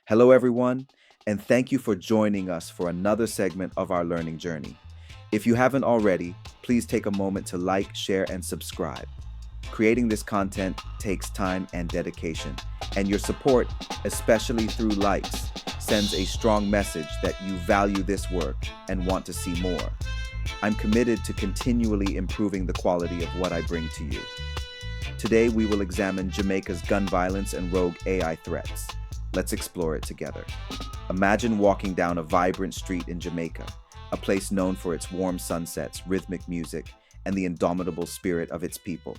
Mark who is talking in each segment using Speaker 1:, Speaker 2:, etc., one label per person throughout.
Speaker 1: Hello, everyone, and thank you for joining us for another segment of our learning journey. If you haven't already, please take a moment to like, share, and subscribe. Creating this content takes time and dedication, and your support, especially through likes, sends a strong message that you value this work and want to see more. I'm committed to continually improving the quality of what I bring to you. Today, we will examine Jamaica's gun violence and rogue AI threats. Let's explore it together. Imagine walking down a vibrant street in Jamaica, a place known for its warm sunsets, rhythmic music, and the indomitable spirit of its people.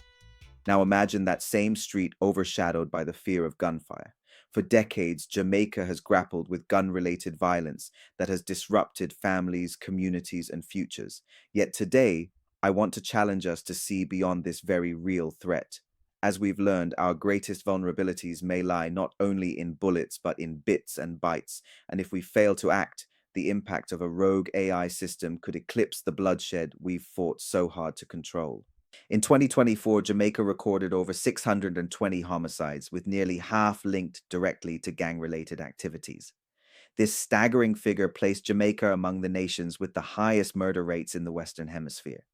Speaker 1: Now imagine that same street overshadowed by the fear of gunfire. For decades, Jamaica has grappled with gun-related violence that has disrupted families, communities, and futures. Yet today, I want to challenge us to see beyond this very real threat. As we've learned, our greatest vulnerabilities may lie not only in bullets, but in bits and bytes. And if we fail to act, the impact of a rogue AI system could eclipse the bloodshed we've fought so hard to control. In 2024, Jamaica recorded over 620 homicides, with nearly half linked directly to gang-related activities. This staggering figure placed Jamaica among the nations with the highest murder rates in the Western Hemisphere.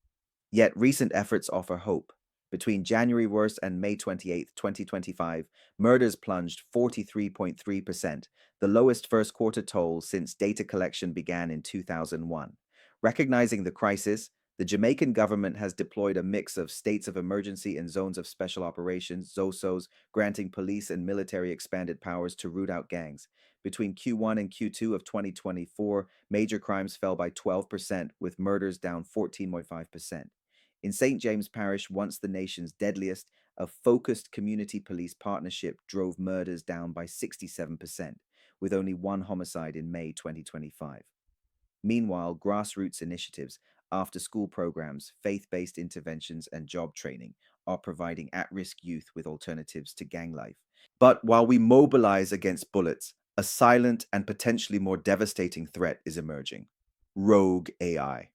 Speaker 1: Yet recent efforts offer hope. Between January 1st and May 28th, 2025, murders plunged 43.3%, the lowest first quarter toll since data collection began in 2001. Recognizing the crisis, the Jamaican government has deployed a mix of states of emergency and zones of special operations, ZOSOs, granting police and military expanded powers to root out gangs. Between Q1 and Q2 of 2024, major crimes fell by 12%, with murders down 14.5%. In St. James Parish, once the nation's deadliest, a focused community police partnership drove murders down by 67%, with only one homicide in May 2025. Meanwhile, grassroots initiatives, after-school programs, faith-based interventions, and job training are providing at-risk youth with alternatives to gang life. But while we mobilize against bullets, a silent and potentially more devastating threat is emerging: rogue AI.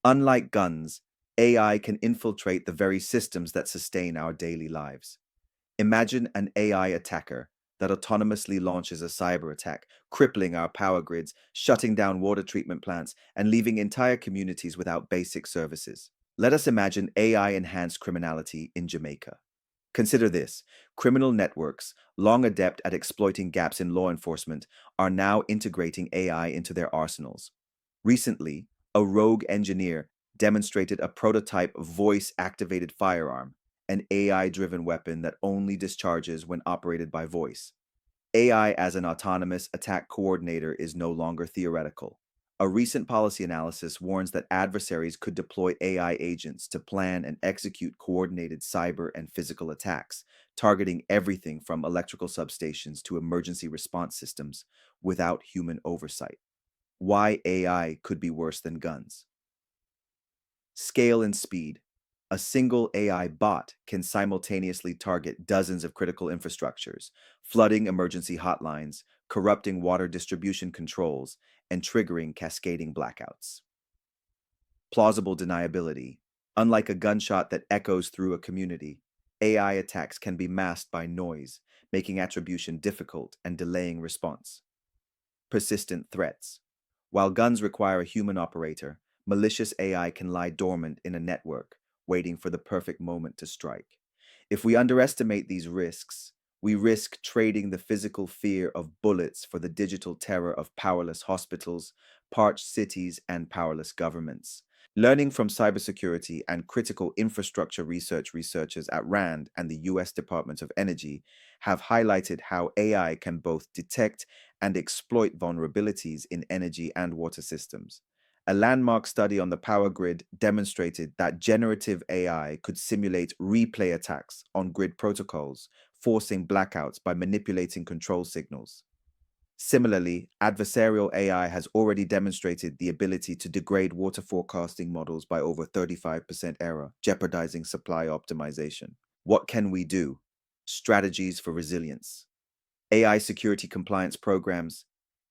Speaker 1: Unlike guns, AI can infiltrate the very systems that sustain our daily lives. Imagine an AI attacker that autonomously launches a cyber attack, crippling our power grids, shutting down water treatment plants, and leaving entire communities without basic services. Let us imagine AI-enhanced criminality in Jamaica. Consider this: criminal networks, long adept at exploiting gaps in law enforcement, are now integrating AI into their arsenals. Recently, a rogue engineer demonstrated a prototype voice-activated firearm, an AI-driven weapon that only discharges when operated by voice. AI as an autonomous attack coordinator is no longer theoretical. A recent policy analysis warns that adversaries could deploy AI agents to plan and execute coordinated cyber and physical attacks, targeting everything from electrical substations to emergency response systems without human oversight. Why AI could be worse than guns. Scale and speed. A single AI bot can simultaneously target dozens of critical infrastructures, flooding emergency hotlines, corrupting water distribution controls, and triggering cascading blackouts. Plausible deniability. Unlike a gunshot that echoes through a community, AI attacks can be masked by noise, making attribution difficult and delaying response. Persistent threats. While guns require a human operator, malicious AI can lie dormant in a network, waiting for the perfect moment to strike. If we underestimate these risks, we risk trading the physical fear of bullets for the digital terror of powerless hospitals, parched cities, and powerless governments. Learning from cybersecurity and critical infrastructure researchers at RAND and the US Department of Energy have highlighted how AI can both detect and exploit vulnerabilities in energy and water systems. A landmark study on the power grid demonstrated that generative AI could simulate replay attacks on grid protocols, forcing blackouts by manipulating control signals. Similarly, adversarial AI has already demonstrated the ability to degrade water forecasting models by over 35% error, jeopardizing supply optimization. What can we do? Strategies for resilience. AI security compliance programs.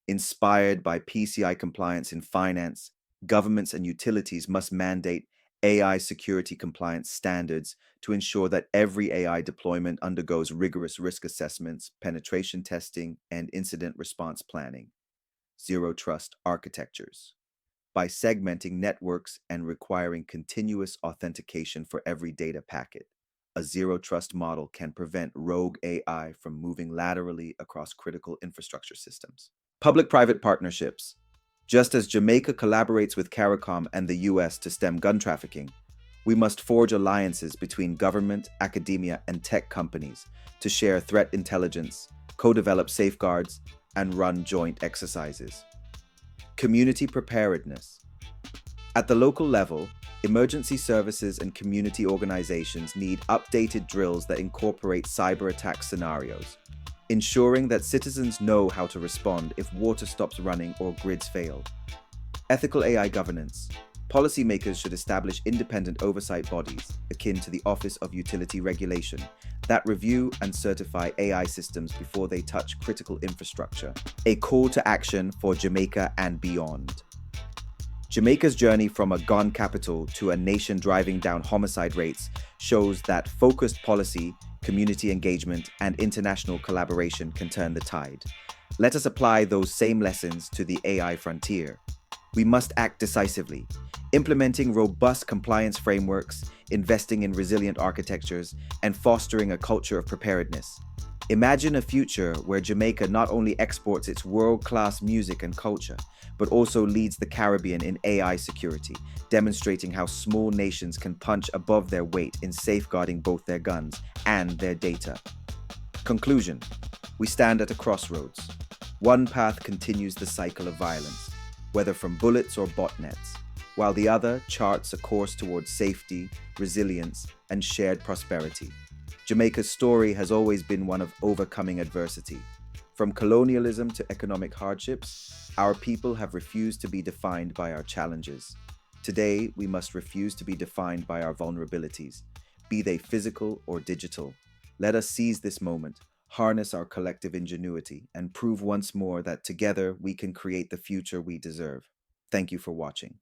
Speaker 1: Inspired by PCI compliance in finance, governments and utilities must mandate AI security compliance standards to ensure that every AI deployment undergoes rigorous risk assessments, penetration testing, and incident response planning. Zero trust architectures. By segmenting networks and requiring continuous authentication for every data packet, a zero trust model can prevent rogue AI from moving laterally across critical infrastructure systems. Public private partnerships. Just as Jamaica collaborates with CARICOM and the US to stem gun trafficking, we must forge alliances between government, academia, and tech companies to share threat intelligence, co develop safeguards, and run joint exercises. Community preparedness. At the local level, emergency services and community organizations need updated drills that incorporate cyber attack scenarios, ensuring that citizens know how to respond if water stops running or grids fail. Ethical AI governance. Policymakers should establish independent oversight bodies, akin to the Office of Utility Regulation, that review and certify AI systems before they touch critical infrastructure. A call to action for Jamaica and beyond. Jamaica's journey from a gun capital to a nation driving down homicide rates shows that focused policy, community engagement, and international collaboration can turn the tide. Let us apply those same lessons to the AI frontier. We must act decisively, implementing robust compliance frameworks, investing in resilient architectures, and fostering a culture of preparedness. Imagine a future where Jamaica not only exports its world-class music and culture, but also leads the Caribbean in AI security, demonstrating how small nations can punch above their weight in safeguarding both their guns and their data. Conclusion: we stand at a crossroads. One path continues the cycle of violence, whether from bullets or botnets, while the other charts a course towards safety, resilience, and shared prosperity. Jamaica's story has always been one of overcoming adversity. From colonialism to economic hardships, our people have refused to be defined by our challenges. Today, we must refuse to be defined by our vulnerabilities, be they physical or digital. Let us seize this moment, harness our collective ingenuity, and prove once more that together we can create the future we deserve. Thank you for watching.